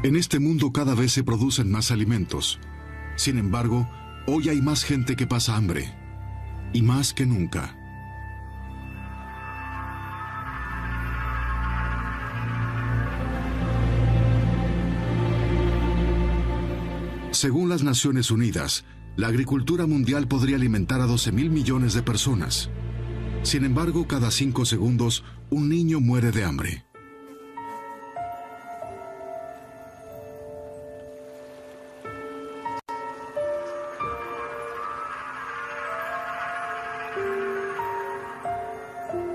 En este mundo cada vez se producen más alimentos. Sin embargo, hoy hay más gente que pasa hambre, y más que nunca. Según las Naciones Unidas, la agricultura mundial podría alimentar a 12.000 millones de personas. Sin embargo, cada 5 segundos, un niño muere de hambre.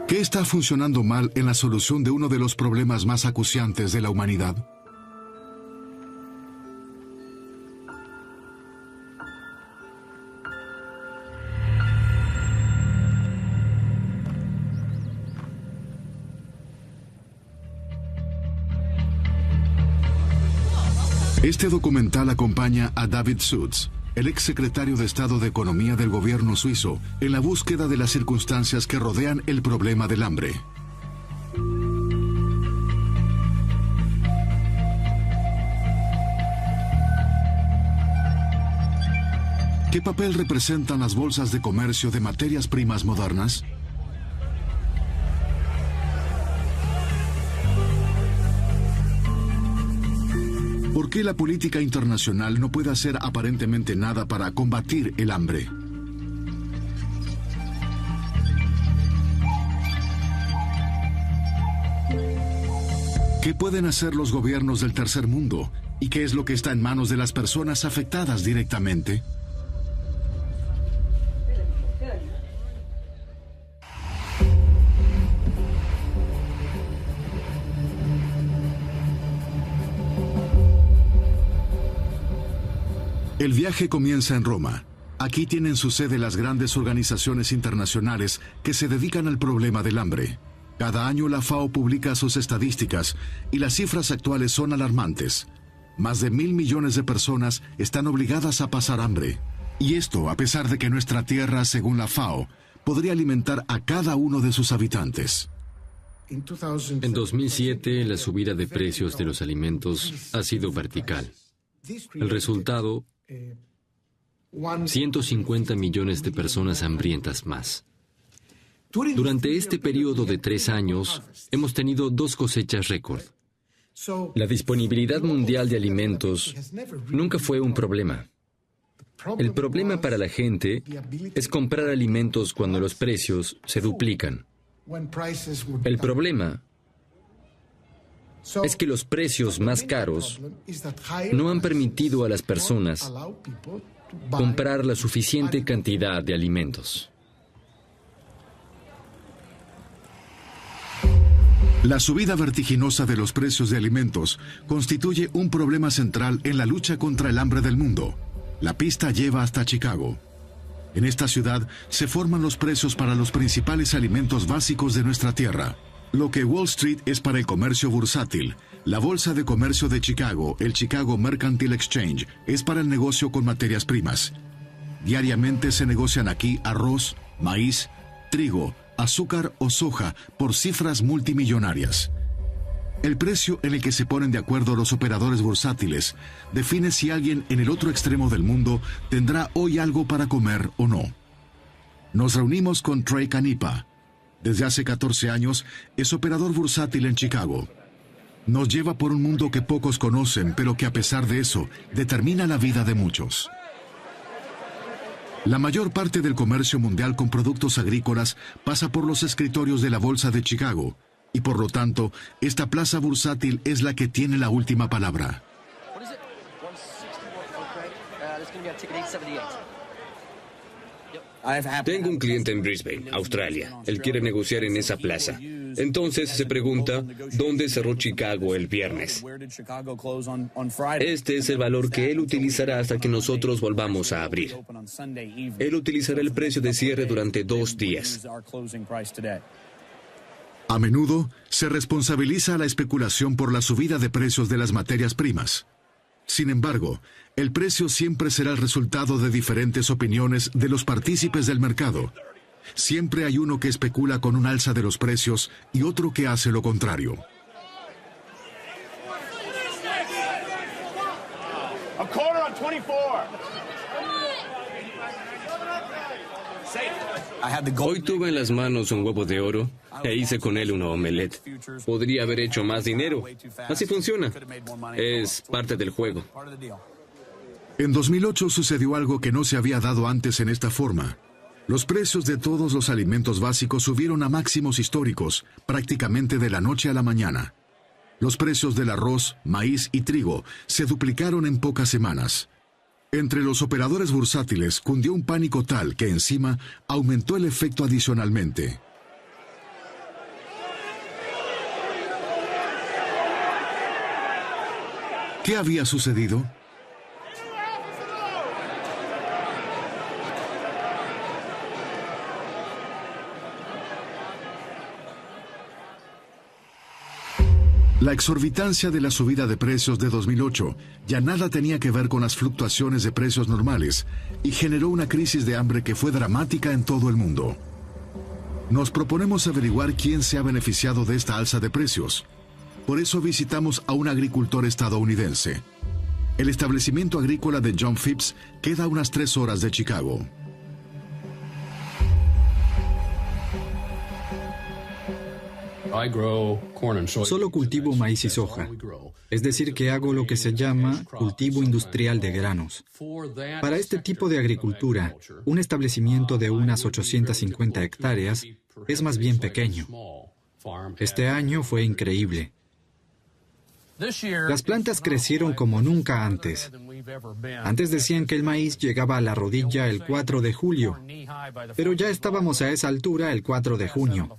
¿Qué está funcionando mal en la solución de uno de los problemas más acuciantes de la humanidad? Este documental acompaña a David Sutz, el exsecretario de Estado de Economía del gobierno suizo, en la búsqueda de las circunstancias que rodean el problema del hambre. ¿Qué papel representan las bolsas de comercio de materias primas modernas? ¿Por qué la política internacional no puede hacer aparentemente nada para combatir el hambre? ¿Qué pueden hacer los gobiernos del tercer mundo? ¿Y qué es lo que está en manos de las personas afectadas directamente? El viaje comienza en Roma. Aquí tienen su sede las grandes organizaciones internacionales que se dedican al problema del hambre. Cada año la FAO publica sus estadísticas y las cifras actuales son alarmantes. Más de 1.000 millones de personas están obligadas a pasar hambre. Y esto a pesar de que nuestra tierra, según la FAO, podría alimentar a cada uno de sus habitantes. En 2007, la subida de precios de los alimentos ha sido vertical. El resultado, 150 millones de personas hambrientas más. Durante este periodo de 3 años, hemos tenido 2 cosechas récord. La disponibilidad mundial de alimentos nunca fue un problema. El problema para la gente es comprar alimentos cuando los precios se duplican. El problema es que los precios más caros no han permitido a las personas comprar la suficiente cantidad de alimentos. La subida vertiginosa de los precios de alimentos constituye un problema central en la lucha contra el hambre del mundo. La pista lleva hasta Chicago. En esta ciudad se forman los precios para los principales alimentos básicos de nuestra tierra. Lo que Wall Street es para el comercio bursátil, la Bolsa de Comercio de Chicago, el Chicago Mercantile Exchange, es para el negocio con materias primas. Diariamente se negocian aquí arroz, maíz, trigo, azúcar o soja por cifras multimillonarias. El precio en el que se ponen de acuerdo los operadores bursátiles define si alguien en el otro extremo del mundo tendrá hoy algo para comer o no. Nos reunimos con Trey Canipa. Desde hace 14 años es operador bursátil en Chicago. Nos lleva por un mundo que pocos conocen, pero que a pesar de eso, determina la vida de muchos. La mayor parte del comercio mundial con productos agrícolas pasa por los escritorios de la Bolsa de Chicago, y por lo tanto, esta plaza bursátil es la que tiene la última palabra. Tengo un cliente en Brisbane, Australia. Él quiere negociar en esa plaza. Entonces se pregunta, ¿dónde cerró Chicago el viernes? Este es el valor que él utilizará hasta que nosotros volvamos a abrir. Él utilizará el precio de cierre durante 2 días. A menudo se responsabiliza a la especulación por la subida de precios de las materias primas. Sin embargo, el precio siempre será el resultado de diferentes opiniones de los partícipes del mercado. Siempre hay uno que especula con un alza de los precios y otro que hace lo contrario. Hoy tuve en las manos un huevo de oro e hice con él una omelette. Podría haber hecho más dinero. Así funciona. Es parte del juego. En 2008 sucedió algo que no se había dado antes en esta forma. Los precios de todos los alimentos básicos subieron a máximos históricos, prácticamente de la noche a la mañana. Los precios del arroz, maíz y trigo se duplicaron en pocas semanas. Entre los operadores bursátiles cundió un pánico tal que encima aumentó el efecto adicionalmente. ¿Qué había sucedido? La exorbitancia de la subida de precios de 2008 ya nada tenía que ver con las fluctuaciones de precios normales y generó una crisis de hambre que fue dramática en todo el mundo. Nos proponemos averiguar quién se ha beneficiado de esta alza de precios. Por eso visitamos a un agricultor estadounidense. El establecimiento agrícola de John Phipps queda a unas 3 horas de Chicago. Solo cultivo maíz y soja, es decir, que hago lo que se llama cultivo industrial de granos. Para este tipo de agricultura, un establecimiento de unas 850 hectáreas es más bien pequeño. Este año fue increíble. Las plantas crecieron como nunca antes. Antes decían que el maíz llegaba a la rodilla el 4 de julio, pero ya estábamos a esa altura el 4 de junio.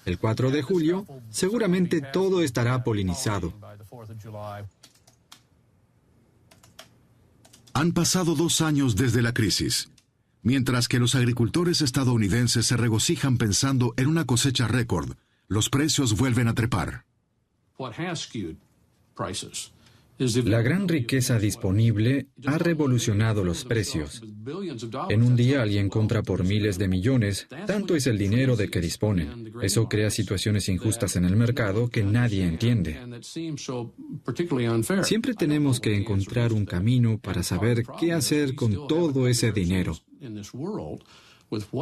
El 4 de julio, seguramente todo estará polinizado. Han pasado 2 años desde la crisis. Mientras que los agricultores estadounidenses se regocijan pensando en una cosecha récord, los precios vuelven a trepar. La gran riqueza disponible ha revolucionado los precios. En un día alguien compra por miles de millones, tanto es el dinero de que disponen. Eso crea situaciones injustas en el mercado que nadie entiende. Siempre tenemos que encontrar un camino para saber qué hacer con todo ese dinero.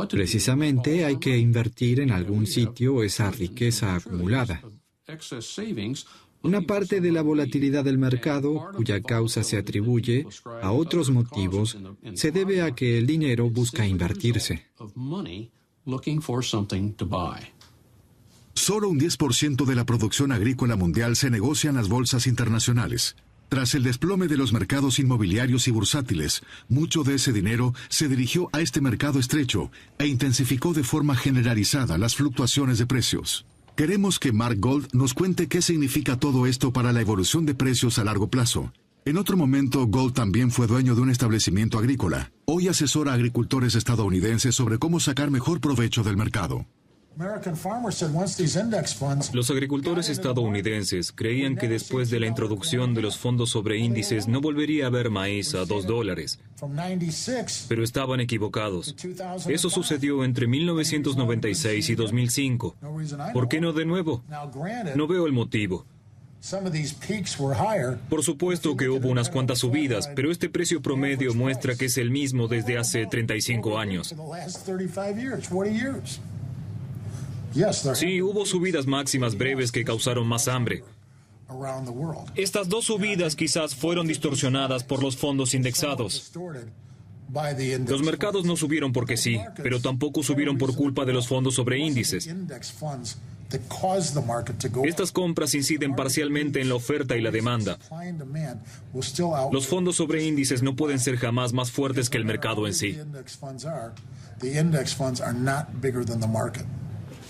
Precisamente hay que invertir en algún sitio esa riqueza acumulada. Una parte de la volatilidad del mercado, cuya causa se atribuye a otros motivos, se debe a que el dinero busca invertirse. Solo un 10% de la producción agrícola mundial se negocia en las bolsas internacionales. Tras el desplome de los mercados inmobiliarios y bursátiles, mucho de ese dinero se dirigió a este mercado estrecho e intensificó de forma generalizada las fluctuaciones de precios. Queremos que Mark Gold nos cuente qué significa todo esto para la evolución de precios a largo plazo. En otro momento, Gold también fue dueño de un establecimiento agrícola. Hoy asesora a agricultores estadounidenses sobre cómo sacar mejor provecho del mercado. Los agricultores estadounidenses creían que después de la introducción de los fondos sobre índices no volvería a haber maíz a $2. Pero estaban equivocados. Eso sucedió entre 1996 y 2005. ¿Por qué no de nuevo? No veo el motivo. Por supuesto que hubo unas cuantas subidas, pero este precio promedio muestra que es el mismo desde hace 35 años. Sí, hubo subidas máximas breves que causaron más hambre. Estas 2 subidas quizás fueron distorsionadas por los fondos indexados. Los mercados no subieron porque sí, pero tampoco subieron por culpa de los fondos sobre índices. Estas compras inciden parcialmente en la oferta y la demanda. Los fondos sobre índices no pueden ser jamás más fuertes que el mercado en sí.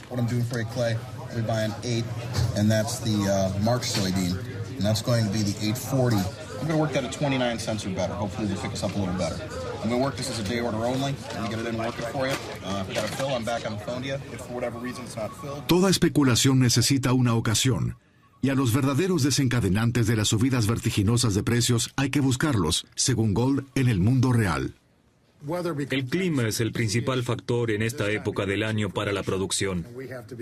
What I'm doing for you, Clay, we buy an 8, and that's the Mark soybean, and that's going to be the 840. I'm going to work that at 29 cents or better. Hopefully they'll pick us up a little better. I'm going to work this as a day order only. Let me get it in and work it for you. If we got a fill, I'm back on the phone to you. If for whatever reason it's not filled. Toda especulación necesita una ocasión, y a los verdaderos desencadenantes de las subidas vertiginosas de precios hay que buscarlos, según Gold, en el mundo real. El clima es el principal factor en esta época del año para la producción.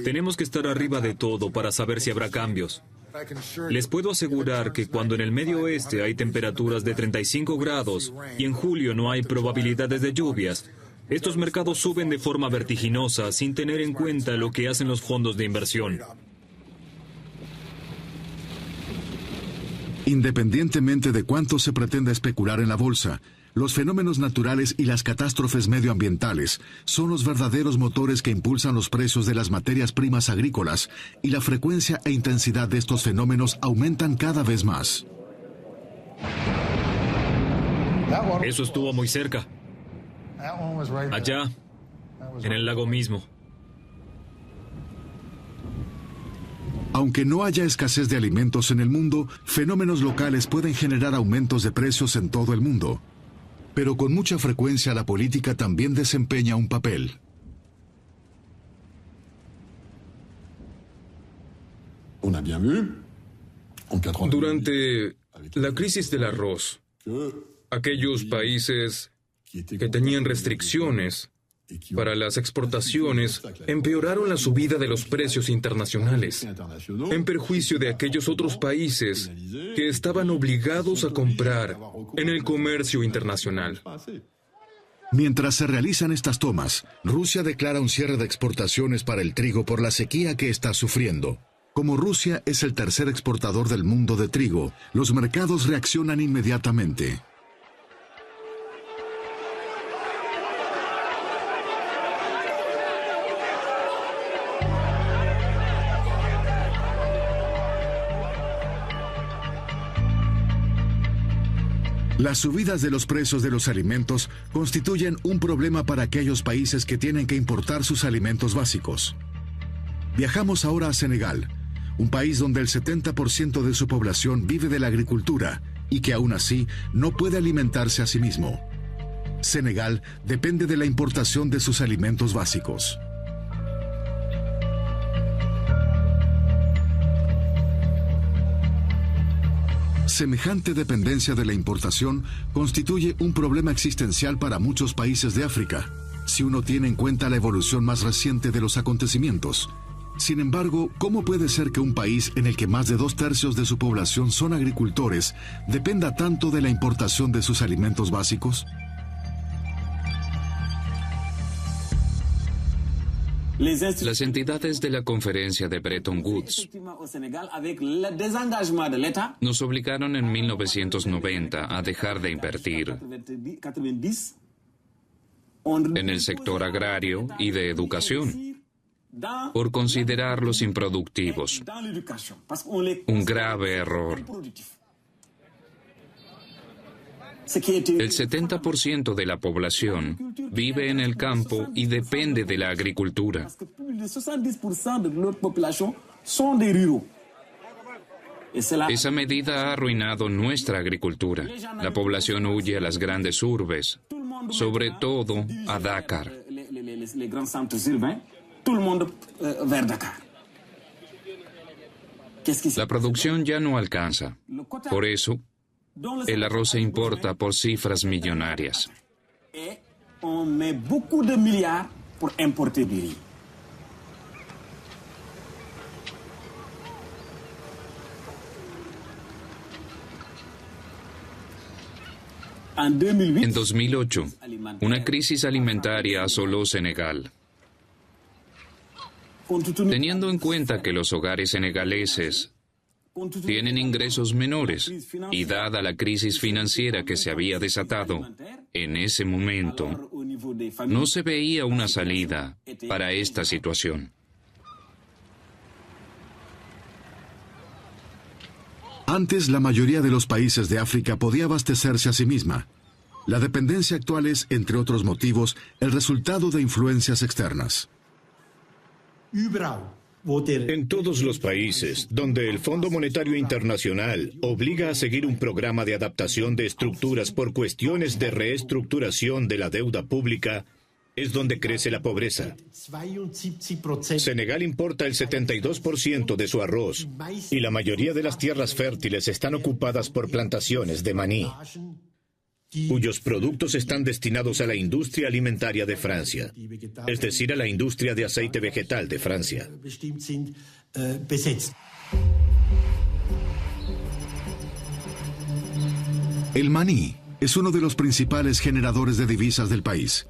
Tenemos que estar arriba de todo para saber si habrá cambios. Les puedo asegurar que cuando en el Medio Oeste hay temperaturas de 35 grados y en julio no hay probabilidades de lluvias, estos mercados suben de forma vertiginosa sin tener en cuenta lo que hacen los fondos de inversión. Independientemente de cuánto se pretenda especular en la bolsa, los fenómenos naturales y las catástrofes medioambientales son los verdaderos motores que impulsan los precios de las materias primas agrícolas, y la frecuencia e intensidad de estos fenómenos aumentan cada vez más. Eso estuvo muy cerca. Allá, en el lago mismo. Aunque no haya escasez de alimentos en el mundo, fenómenos locales pueden generar aumentos de precios en todo el mundo. Pero con mucha frecuencia la política también desempeña un papel. Durante la crisis del arroz, aquellos países que tenían restricciones para las exportaciones empeoraron la subida de los precios internacionales, en perjuicio de aquellos otros países que estaban obligados a comprar en el comercio internacional. Mientras se realizan estas tomas, Rusia declara un cierre de exportaciones para el trigo por la sequía que está sufriendo. Como Rusia es el tercer exportador del mundo de trigo, los mercados reaccionan inmediatamente. Las subidas de los precios de los alimentos constituyen un problema para aquellos países que tienen que importar sus alimentos básicos. Viajamos ahora a Senegal, un país donde el 70% de su población vive de la agricultura y que aún así no puede alimentarse a sí mismo. Senegal depende de la importación de sus alimentos básicos. Semejante dependencia de la importación constituye un problema existencial para muchos países de África, si uno tiene en cuenta la evolución más reciente de los acontecimientos. Sin embargo, ¿cómo puede ser que un país en el que más de 2/3 de su población son agricultores dependa tanto de la importación de sus alimentos básicos? Las entidades de la conferencia de Bretton Woods nos obligaron en 1990 a dejar de invertir en el sector agrario y de educación por considerarlos improductivos. Un grave error. El 70% de la población vive en el campo y depende de la agricultura. Esa medida ha arruinado nuestra agricultura. La población huye a las grandes urbes, sobre todo a Dakar. La producción ya no alcanza. Por eso, el arroz se importa por cifras millonarias. En 2008, una crisis alimentaria asoló Senegal. Teniendo en cuenta que los hogares senegaleses tienen ingresos menores y dada la crisis financiera que se había desatado en ese momento, no se veía una salida para esta situación. Antes, la mayoría de los países de África podía abastecerse a sí misma. La dependencia actual es, entre otros motivos, el resultado de influencias externas. En todos los países donde el Fondo Monetario Internacional obliga a seguir un programa de adaptación de estructuras por cuestiones de reestructuración de la deuda pública, es donde crece la pobreza. Senegal importa el 72% de su arroz y la mayoría de las tierras fértiles están ocupadas por plantaciones de maní, cuyos productos están destinados a la industria alimentaria de Francia, es decir, a la industria de aceite vegetal de Francia. El maní es uno de los principales generadores de divisas del país.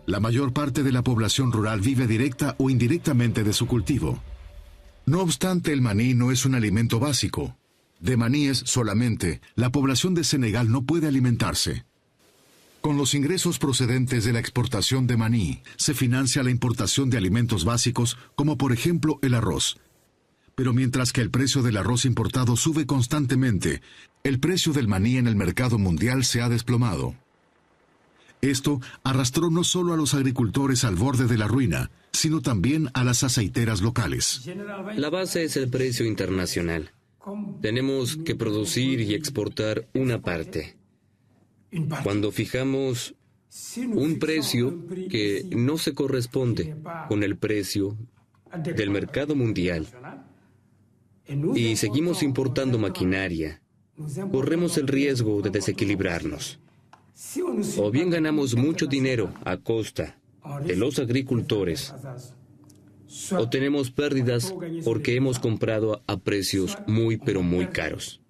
La mayor parte de la población rural vive directa o indirectamente de su cultivo. No obstante, el maní no es un alimento básico. De maníes solamente, la población de Senegal no puede alimentarse. Con los ingresos procedentes de la exportación de maní, se financia la importación de alimentos básicos, como por ejemplo el arroz. Pero mientras que el precio del arroz importado sube constantemente, el precio del maní en el mercado mundial se ha desplomado. Esto arrastró no solo a los agricultores al borde de la ruina, sino también a las aceiteras locales. La base es el precio internacional. Tenemos que producir y exportar una parte. Cuando fijamos un precio que no se corresponde con el precio del mercado mundial y seguimos importando maquinaria, corremos el riesgo de desequilibrarnos. O bien ganamos mucho dinero a costa de los agricultores, o tenemos pérdidas porque hemos comprado a precios muy pero muy caros.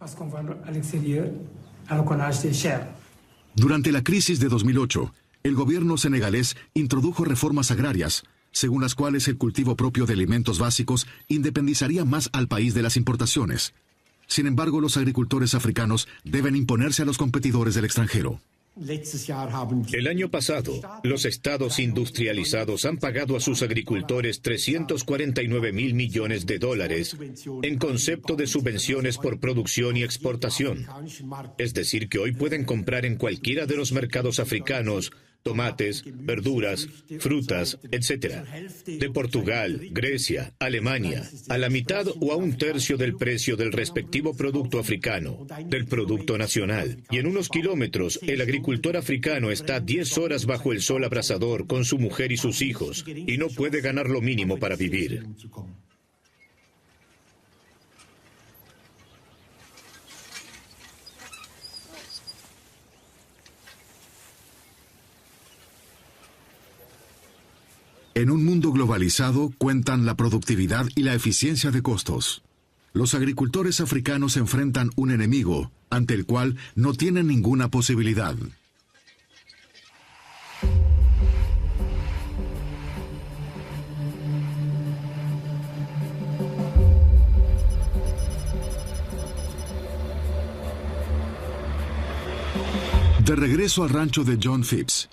Durante la crisis de 2008, el gobierno senegalés introdujo reformas agrarias, según las cuales el cultivo propio de alimentos básicos independizaría más al país de las importaciones. Sin embargo, los agricultores africanos deben imponerse a los competidores del extranjero. El año pasado, los estados industrializados han pagado a sus agricultores 349.000 millones de dólares en concepto de subvenciones por producción y exportación. Es decir, que hoy pueden comprar en cualquiera de los mercados africanos tomates, verduras, frutas, etc. De Portugal, Grecia, Alemania, a la mitad o a un tercio del precio del respectivo producto africano, del producto nacional. Y en unos kilómetros, el agricultor africano está 10 horas bajo el sol abrasador con su mujer y sus hijos, y no puede ganar lo mínimo para vivir. En un mundo globalizado cuentan la productividad y la eficiencia de costos. Los agricultores africanos enfrentan un enemigo ante el cual no tienen ninguna posibilidad. De regreso al rancho de John Phipps.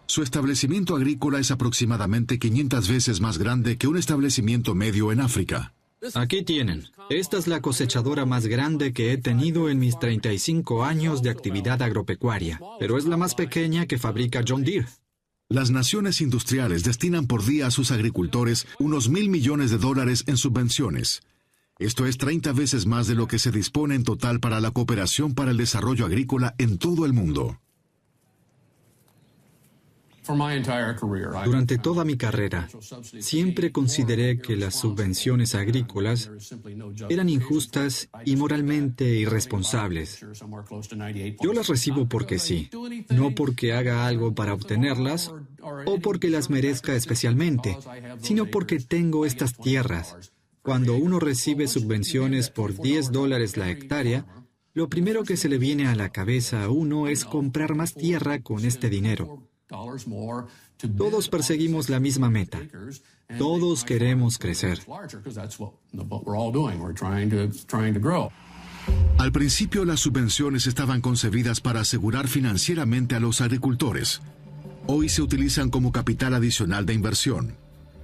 Su establecimiento agrícola es aproximadamente 500 veces más grande que un establecimiento medio en África. Aquí tienen. Esta es la cosechadora más grande que he tenido en mis 35 años de actividad agropecuaria, pero es la más pequeña que fabrica John Deere. Las naciones industriales destinan por día a sus agricultores unos $1.000 millones en subvenciones. Esto es 30 veces más de lo que se dispone en total para la cooperación para el desarrollo agrícola en todo el mundo. Durante toda mi carrera, siempre consideré que las subvenciones agrícolas eran injustas y moralmente irresponsables. Yo las recibo porque sí, no porque haga algo para obtenerlas o porque las merezca especialmente, sino porque tengo estas tierras. Cuando uno recibe subvenciones por $10 la hectárea, lo primero que se le viene a la cabeza a uno es comprar más tierra con este dinero. Todos perseguimos la misma meta. Todos queremos crecer. Al principio, las subvenciones estaban concebidas para asegurar financieramente a los agricultores. Hoy se utilizan como capital adicional de inversión.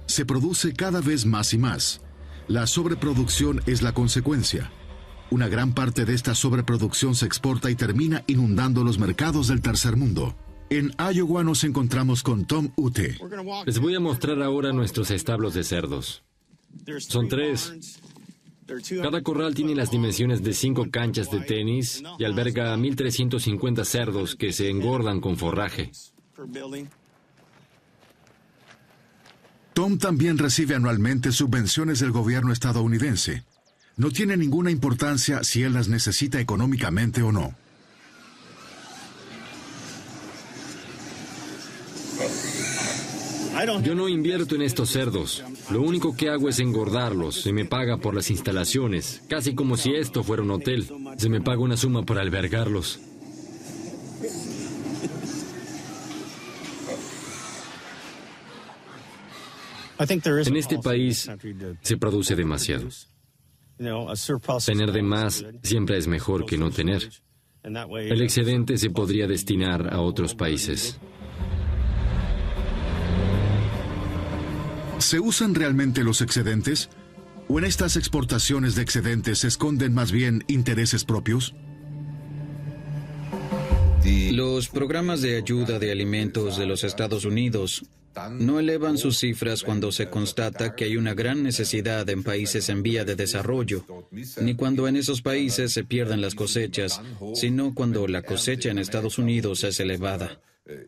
Se produce cada vez más y más. La sobreproducción es la consecuencia. Una gran parte de esta sobreproducción se exporta y termina inundando los mercados del tercer mundo. En Iowa nos encontramos con Tom Ute. Les voy a mostrar ahora nuestros establos de cerdos. Son 3. Cada corral tiene las dimensiones de 5 canchas de tenis y alberga 1.350 cerdos que se engordan con forraje. Tom también recibe anualmente subvenciones del gobierno estadounidense. No tiene ninguna importancia si él las necesita económicamente o no. Yo no invierto en estos cerdos. Lo único que hago es engordarlos. Se me paga por las instalaciones, casi como si esto fuera un hotel. Se me paga una suma para albergarlos. En este país se produce demasiado. Tener de más siempre es mejor que no tener. El excedente se podría destinar a otros países. ¿Se usan realmente los excedentes? ¿O en estas exportaciones de excedentes se esconden más bien intereses propios? Los programas de ayuda de alimentos de los Estados Unidos no elevan sus cifras cuando se constata que hay una gran necesidad en países en vía de desarrollo, ni cuando en esos países se pierden las cosechas, sino cuando la cosecha en Estados Unidos es elevada.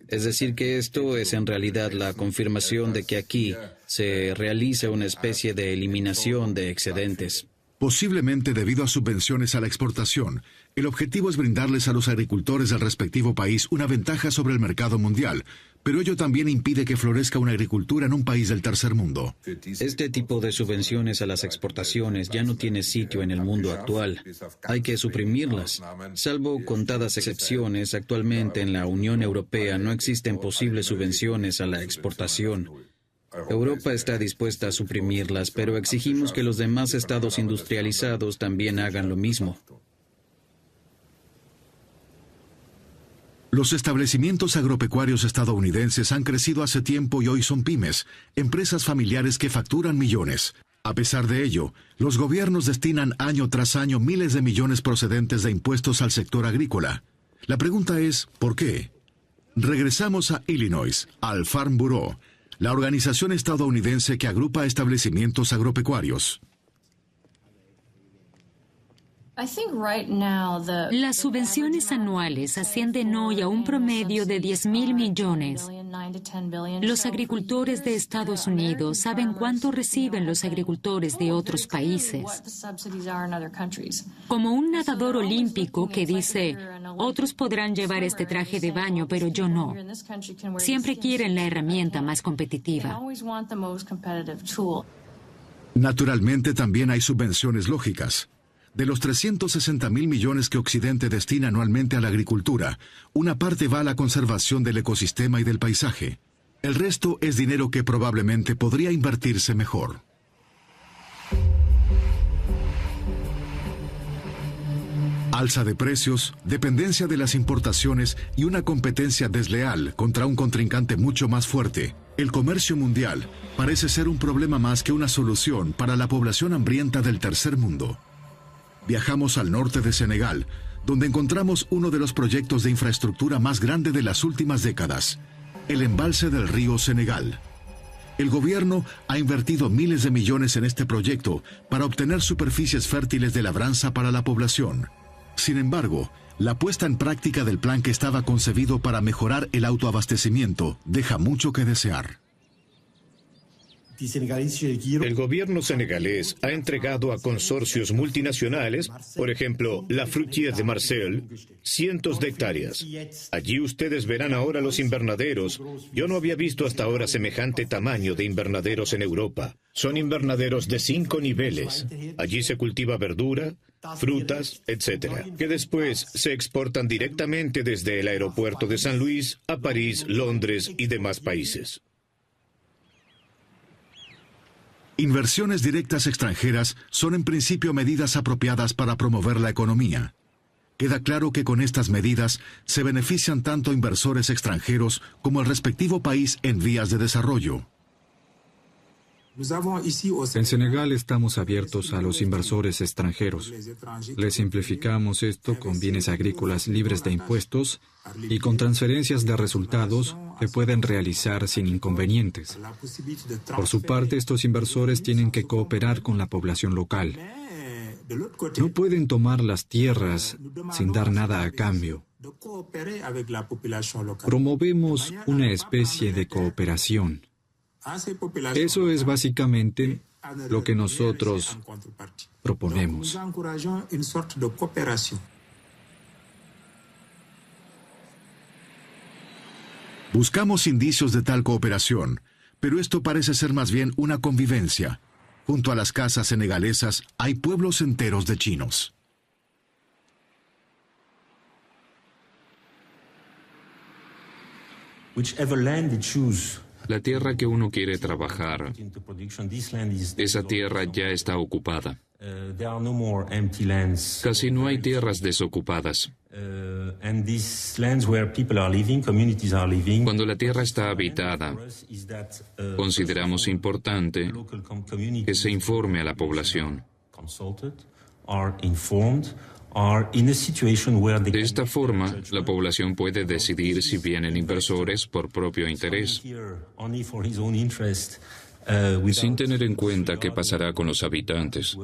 Es decir, que esto es en realidad la confirmación de que aquí se realiza una especie de eliminación de excedentes. Posiblemente debido a subvenciones a la exportación, el objetivo es brindarles a los agricultores del respectivo país una ventaja sobre el mercado mundial, pero ello también impide que florezca una agricultura en un país del tercer mundo. Este tipo de subvenciones a las exportaciones ya no tiene sitio en el mundo actual. Hay que suprimirlas. Salvo contadas excepciones, actualmente en la Unión Europea no existen posibles subvenciones a la exportación. Europa está dispuesta a suprimirlas, pero exigimos que los demás estados industrializados también hagan lo mismo. Los establecimientos agropecuarios estadounidenses han crecido hace tiempo y hoy son pymes, empresas familiares que facturan millones. A pesar de ello, los gobiernos destinan año tras año miles de millones procedentes de impuestos al sector agrícola. La pregunta es, ¿por qué? Regresamos a Illinois, al Farm Bureau, la organización estadounidense que agrupa establecimientos agropecuarios. Las subvenciones anuales ascienden hoy a un promedio de 10.000 millones. Los agricultores de Estados Unidos saben cuánto reciben los agricultores de otros países. Como un nadador olímpico que dice, otros podrán llevar este traje de baño, pero yo no. Siempre quieren la herramienta más competitiva. Naturalmente también hay subvenciones lógicas. De los 360.000 millones que Occidente destina anualmente a la agricultura, una parte va a la conservación del ecosistema y del paisaje. El resto es dinero que probablemente podría invertirse mejor. Alza de precios, dependencia de las importaciones y una competencia desleal contra un contrincante mucho más fuerte. El comercio mundial parece ser un problema más que una solución para la población hambrienta del tercer mundo. Viajamos al norte de Senegal, donde encontramos uno de los proyectos de infraestructura más grande de las últimas décadas, el embalse del río Senegal. El gobierno ha invertido miles de millones en este proyecto para obtener superficies fértiles de labranza para la población. Sin embargo, la puesta en práctica del plan que estaba concebido para mejorar el autoabastecimiento deja mucho que desear. El gobierno senegalés ha entregado a consorcios multinacionales, por ejemplo, la Fruitière de Marseille, cientos de hectáreas. Allí ustedes verán ahora los invernaderos. Yo no había visto hasta ahora semejante tamaño de invernaderos en Europa. Son invernaderos de 5 niveles. Allí se cultiva verdura, frutas, etc., que después se exportan directamente desde el aeropuerto de San Luis a París, Londres y demás países. Inversiones directas extranjeras son en principio medidas apropiadas para promover la economía. Queda claro que con estas medidas se benefician tanto inversores extranjeros como el respectivo país en vías de desarrollo. En Senegal estamos abiertos a los inversores extranjeros. Les simplificamos esto con bienes agrícolas libres de impuestos y con transferencias de resultados que pueden realizar sin inconvenientes. Por su parte, estos inversores tienen que cooperar con la población local. No pueden tomar las tierras sin dar nada a cambio. Promovemos una especie de cooperación. Eso es básicamente lo que nosotros proponemos. Buscamos indicios de tal cooperación, pero esto parece ser más bien una convivencia. Junto a las casas senegalesas hay pueblos enteros de chinos. Whichever land they choose La tierra que uno quiere trabajar, esa tierra ya está ocupada. Casi no hay tierras desocupadas. Cuando la tierra está habitada, consideramos importante que se informe a la población. De esta forma, la población puede decidir si vienen inversores por propio interés, sin tener en cuenta qué pasará con los habitantes,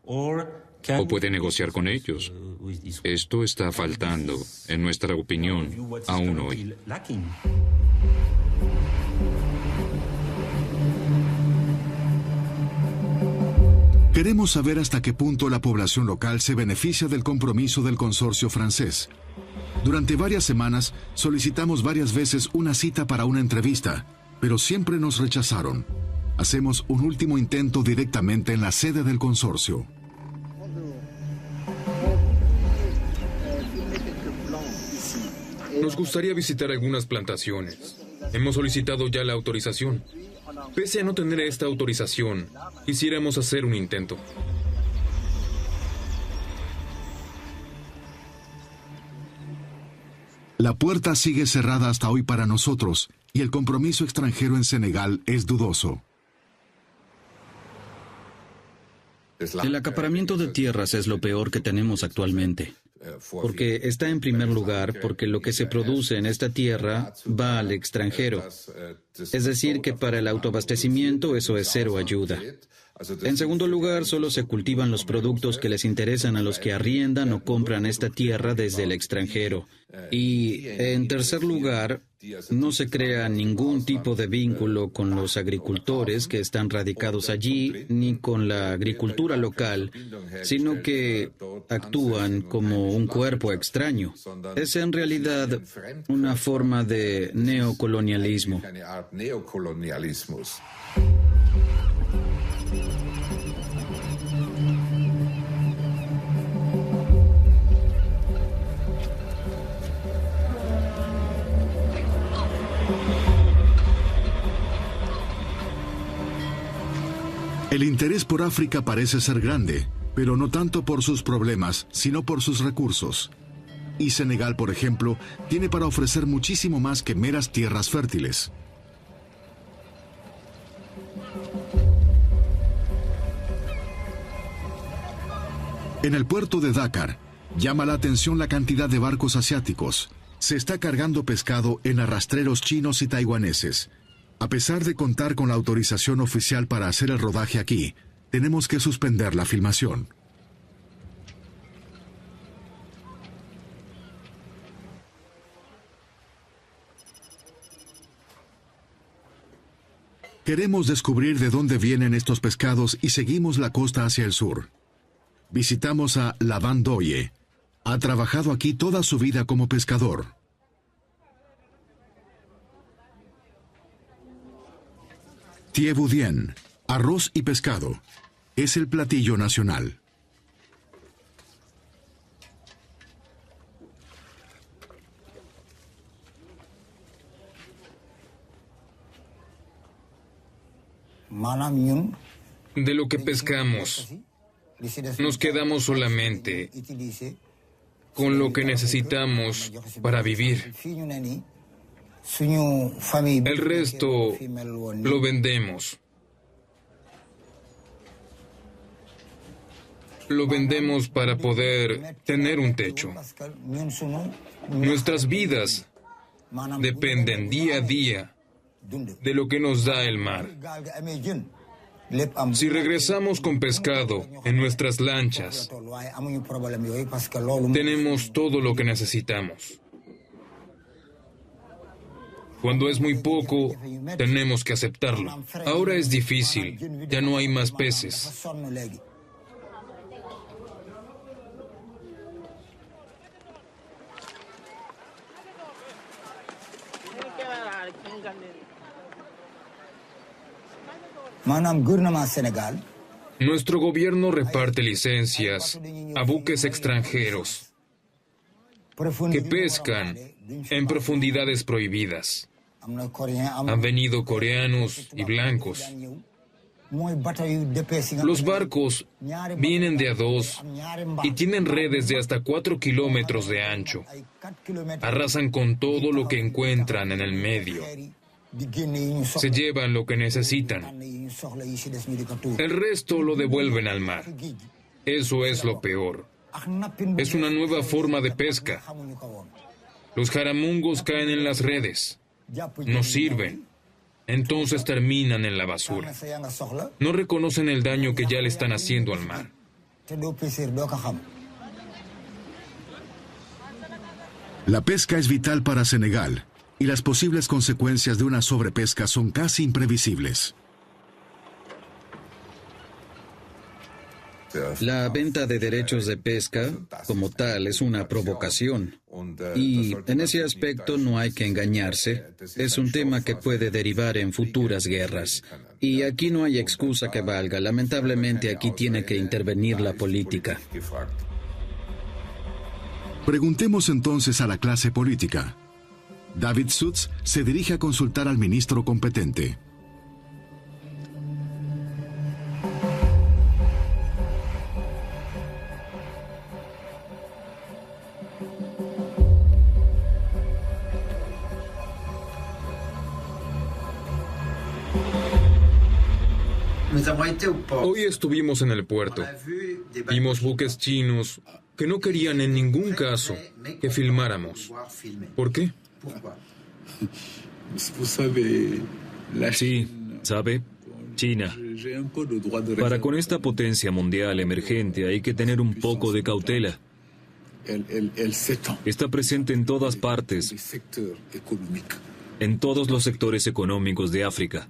o puede negociar con ellos. Esto está faltando, en nuestra opinión, aún hoy. Queremos saber hasta qué punto la población local se beneficia del compromiso del consorcio francés. Durante varias semanas solicitamos varias veces una cita para una entrevista, pero siempre nos rechazaron. Hacemos un último intento directamente en la sede del consorcio. Nos gustaría visitar algunas plantaciones. Hemos solicitado ya la autorización. Pese a no tener esta autorización, quisiéramos hacer un intento. La puerta sigue cerrada hasta hoy para nosotros, y el compromiso extranjero en Senegal es dudoso. El acaparamiento de tierras es lo peor que tenemos actualmente. Porque está en primer lugar porque lo que se produce en esta tierra va al extranjero. Es decir, que para el autoabastecimiento eso es cero ayuda. En segundo lugar, solo se cultivan los productos que les interesan a los que arriendan o compran esta tierra desde el extranjero. Y en tercer lugar, no se crea ningún tipo de vínculo con los agricultores que están radicados allí, ni con la agricultura local, sino que actúan como un cuerpo extraño. Es en realidad una forma de neocolonialismo. El interés por África parece ser grande, pero no tanto por sus problemas, sino por sus recursos. Y Senegal, por ejemplo, tiene para ofrecer muchísimo más que meras tierras fértiles. En el puerto de Dakar, llama la atención la cantidad de barcos asiáticos. Se está cargando pescado en arrastreros chinos y taiwaneses. A pesar de contar con la autorización oficial para hacer el rodaje aquí, tenemos que suspender la filmación. Queremos descubrir de dónde vienen estos pescados y seguimos la costa hacia el sur. Visitamos a Laban Doye. Ha trabajado aquí toda su vida como pescador. Thiebudien, arroz y pescado. Es el platillo nacional. De lo que pescamos, nos quedamos solamente con lo que necesitamos para vivir. El resto lo vendemos. Lo vendemos para poder tener un techo. Nuestras vidas dependen día a día de lo que nos da el mar. Si regresamos con pescado en nuestras lanchas, tenemos todo lo que necesitamos. Cuando es muy poco, tenemos que aceptarlo. Ahora es difícil, ya no hay más peces. Nuestro gobierno reparte licencias a buques extranjeros que pescan en profundidades prohibidas. Han venido coreanos y blancos. Los barcos vienen de a dos y tienen redes de hasta 4 kilómetros de ancho. Arrasan con todo lo que encuentran en el medio. Se llevan lo que necesitan. El resto lo devuelven al mar. Eso es lo peor. Es una nueva forma de pesca. Los jaramungos caen en las redes. No sirven. Entonces terminan en la basura. No reconocen el daño que ya le están haciendo al mar. La pesca es vital para Senegal y las posibles consecuencias de una sobrepesca son casi imprevisibles. La venta de derechos de pesca, como tal, es una provocación. Y en ese aspecto no hay que engañarse. Es un tema que puede derivar en futuras guerras. Y aquí no hay excusa que valga. Lamentablemente aquí tiene que intervenir la política. Preguntemos entonces a la clase política. David Sutz se dirige a consultar al ministro competente. Hoy estuvimos en el puerto. Vimos buques chinos que no querían en ningún caso que filmáramos. ¿Por qué? Sí, ¿sabe? China. Para con esta potencia mundial emergente hay que tener un poco de cautela. Está presente en todas partes, en todos los sectores económicos de África.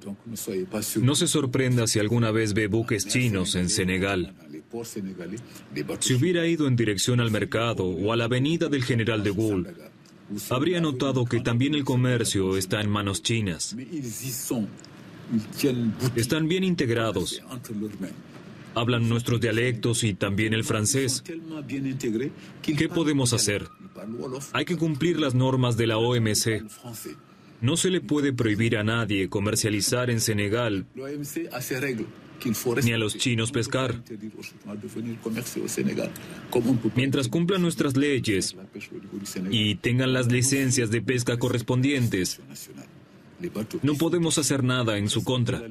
No se sorprenda si alguna vez ve buques chinos en Senegal. Si hubiera ido en dirección al mercado o a la avenida del General de Gaulle, habría notado que también el comercio está en manos chinas. Están bien integrados. Hablan nuestros dialectos y también el francés. ¿Qué podemos hacer? Hay que cumplir las normas de la OMC. No se le puede prohibir a nadie comercializar en Senegal, ni a los chinos pescar. Mientras cumplan nuestras leyes y tengan las licencias de pesca correspondientes, no podemos hacer nada en su contra.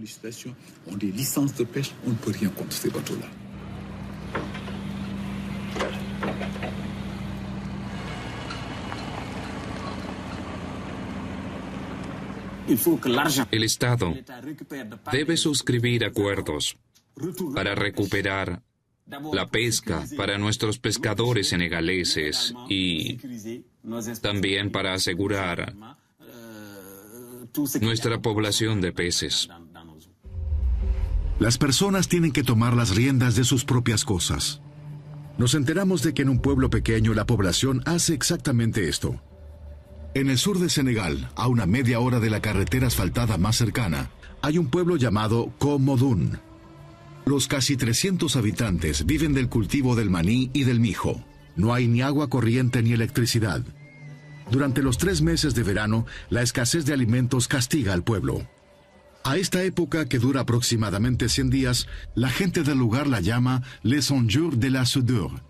El Estado debe suscribir acuerdos para recuperar la pesca para nuestros pescadores senegaleses y también para asegurar nuestra población de peces. Las personas tienen que tomar las riendas de sus propias cosas. Nos enteramos de que en un pueblo pequeño la población hace exactamente esto. En el sur de Senegal, a una media hora de la carretera asfaltada más cercana, hay un pueblo llamado Komodun. Los casi 300 habitantes viven del cultivo del maní y del mijo. No hay ni agua corriente ni electricidad. Durante los 3 meses de verano, la escasez de alimentos castiga al pueblo. A esta época, que dura aproximadamente 100 días, la gente del lugar la llama Les 100 jours de la soudure.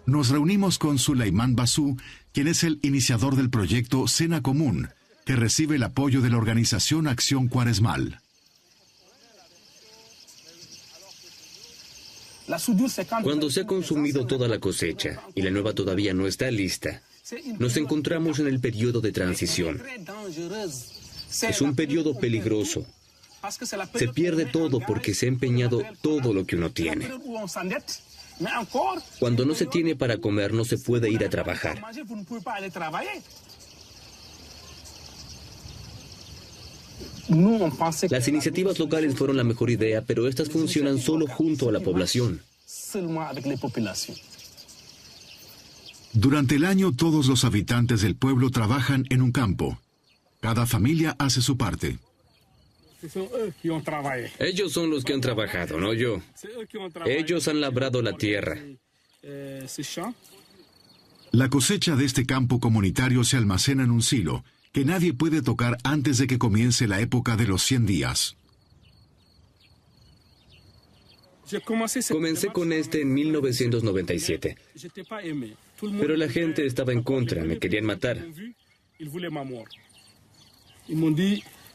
Nos reunimos con Souleymane Bassou, quien es el iniciador del proyecto Cena Común, que recibe el apoyo de la organización Acción Cuaresmal. Cuando se ha consumido toda la cosecha y la nueva todavía no está lista, nos encontramos en el periodo de transición. Es un periodo peligroso. Se pierde todo porque se ha empeñado todo lo que uno tiene. Cuando no se tiene para comer, no se puede ir a trabajar. Las iniciativas locales fueron la mejor idea, pero estas funcionan solo junto a la población. Durante el año, todos los habitantes del pueblo trabajan en un campo. Cada familia hace su parte. Ellos son los que han trabajado, no yo. Ellos han labrado la tierra. La cosecha de este campo comunitario se almacena en un silo que nadie puede tocar antes de que comience la época de los 100 días. Comencé con este en 1997. Pero la gente estaba en contra, me querían matar.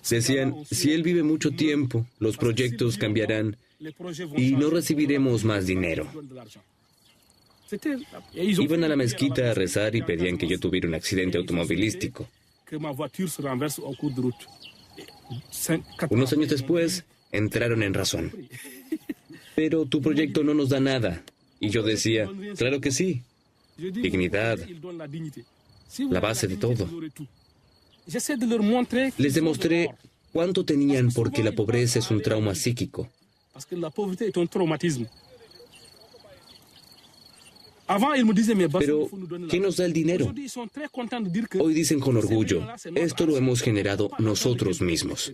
Decían, si él vive mucho tiempo, los proyectos cambiarán y no recibiremos más dinero. Iban a la mezquita a rezar y pedían que yo tuviera un accidente automovilístico. Unos años después, entraron en razón. Pero tu proyecto no nos da nada. Y yo decía, claro que sí. Dignidad, la base de todo. Les demostré cuánto tenían porque la pobreza es un trauma psíquico. Pero, ¿quién nos da el dinero? Hoy dicen con orgullo, esto lo hemos generado nosotros mismos.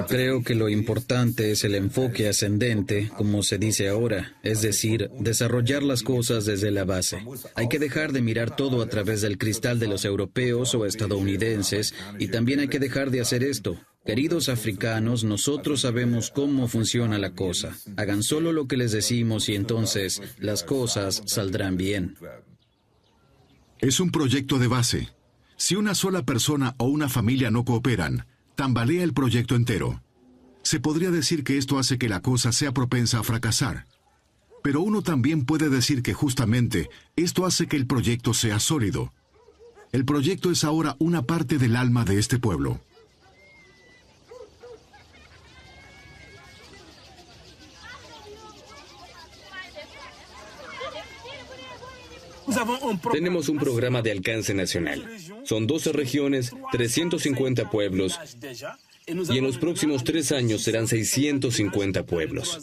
Creo que lo importante es el enfoque ascendente, como se dice ahora, es decir, desarrollar las cosas desde la base. Hay que dejar de mirar todo a través del cristal de los europeos o estadounidenses, y también hay que dejar de hacer esto. Queridos africanos, nosotros sabemos cómo funciona la cosa. Hagan solo lo que les decimos y entonces las cosas saldrán bien. Es un proyecto de base. Si una sola persona o una familia no cooperan, tambalea el proyecto entero. Se podría decir que esto hace que la cosa sea propensa a fracasar. Pero uno también puede decir que justamente esto hace que el proyecto sea sólido. El proyecto es ahora una parte del alma de este pueblo. Tenemos un programa de alcance nacional. Son 12 regiones, 350 pueblos, y en los próximos 3 años serán 650 pueblos.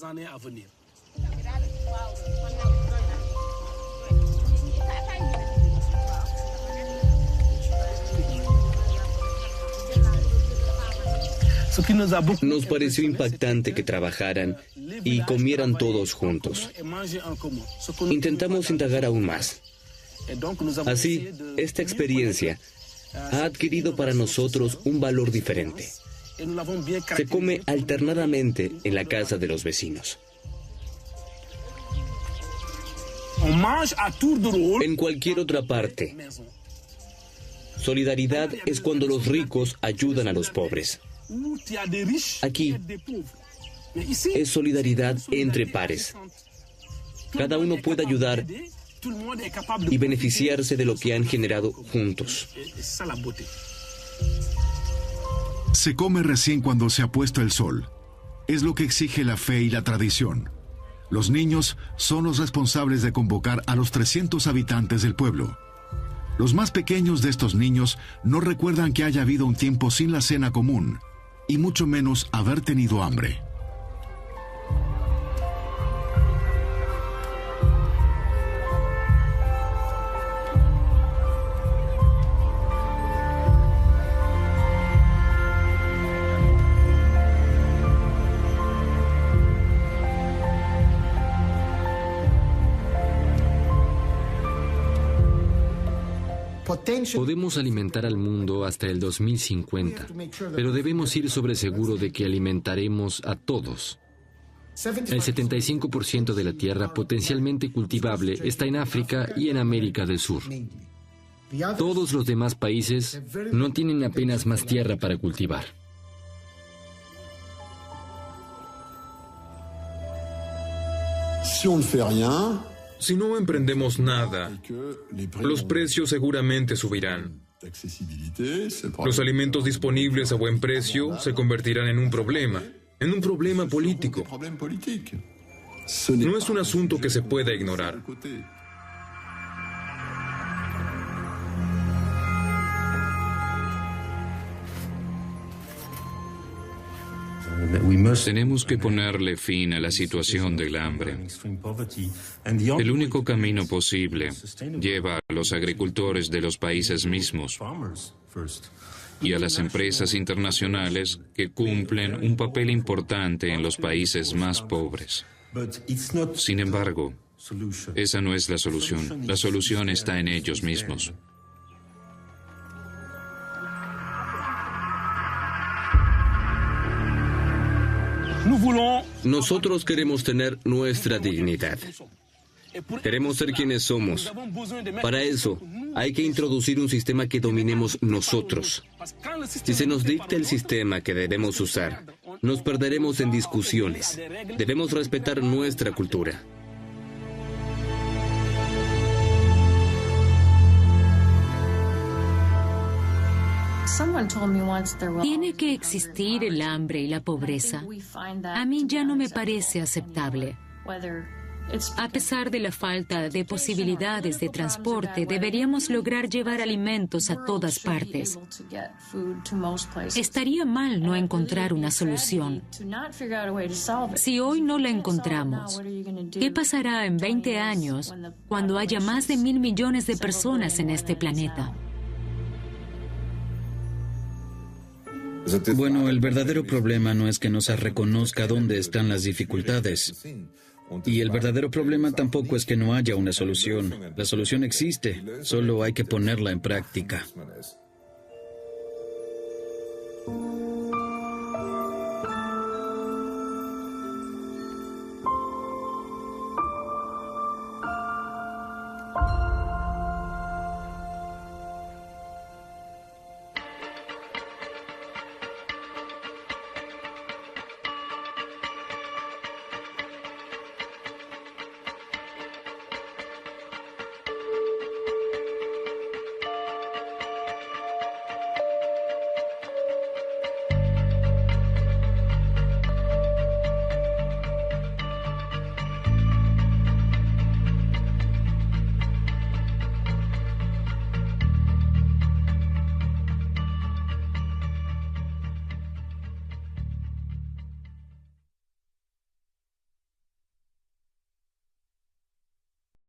Nos pareció impactante que trabajaran y comieran todos juntos. Intentamos indagar aún más. Así, esta experiencia ha adquirido para nosotros un valor diferente. Se come alternadamente en la casa de los vecinos. En cualquier otra parte. Solidaridad es cuando los ricos ayudan a los pobres. Aquí es solidaridad entre pares. Cada uno puede ayudar y beneficiarse de lo que han generado juntos. Se come recién cuando se ha puesto el sol. Es lo que exige la fe y la tradición. Los niños son los responsables de convocar a los 300 habitantes del pueblo. Los más pequeños de estos niños no recuerdan que haya habido un tiempo sin la cena común, y mucho menos haber tenido hambre. Podemos alimentar al mundo hasta el 2050, pero debemos ir sobre seguro de que alimentaremos a todos. El 75% de la tierra potencialmente cultivable está en África y en América del Sur. Todos los demás países no tienen apenas más tierra para cultivar. Si no emprendemos nada, los precios seguramente subirán. Los alimentos disponibles a buen precio se convertirán en un problema político. No es un asunto que se pueda ignorar. Tenemos que ponerle fin a la situación del hambre. El único camino posible lleva a los agricultores de los países mismos y a las empresas internacionales que cumplen un papel importante en los países más pobres. Sin embargo, esa no es la solución. La solución está en ellos mismos. Nosotros queremos tener nuestra dignidad. Queremos ser quienes somos. Para eso, hay que introducir un sistema que dominemos nosotros. Si se nos dicta el sistema que debemos usar, nos perderemos en discusiones. Debemos respetar nuestra cultura. Tiene que existir el hambre y la pobreza. A mí ya no me parece aceptable. A pesar de la falta de posibilidades de transporte, deberíamos lograr llevar alimentos a todas partes. Estaría mal no encontrar una solución. Si hoy no la encontramos, ¿qué pasará en 20 años cuando haya más de 1.000 millones de personas en este planeta? Bueno, el verdadero problema no es que no se reconozca dónde están las dificultades. Y el verdadero problema tampoco es que no haya una solución. La solución existe, solo hay que ponerla en práctica.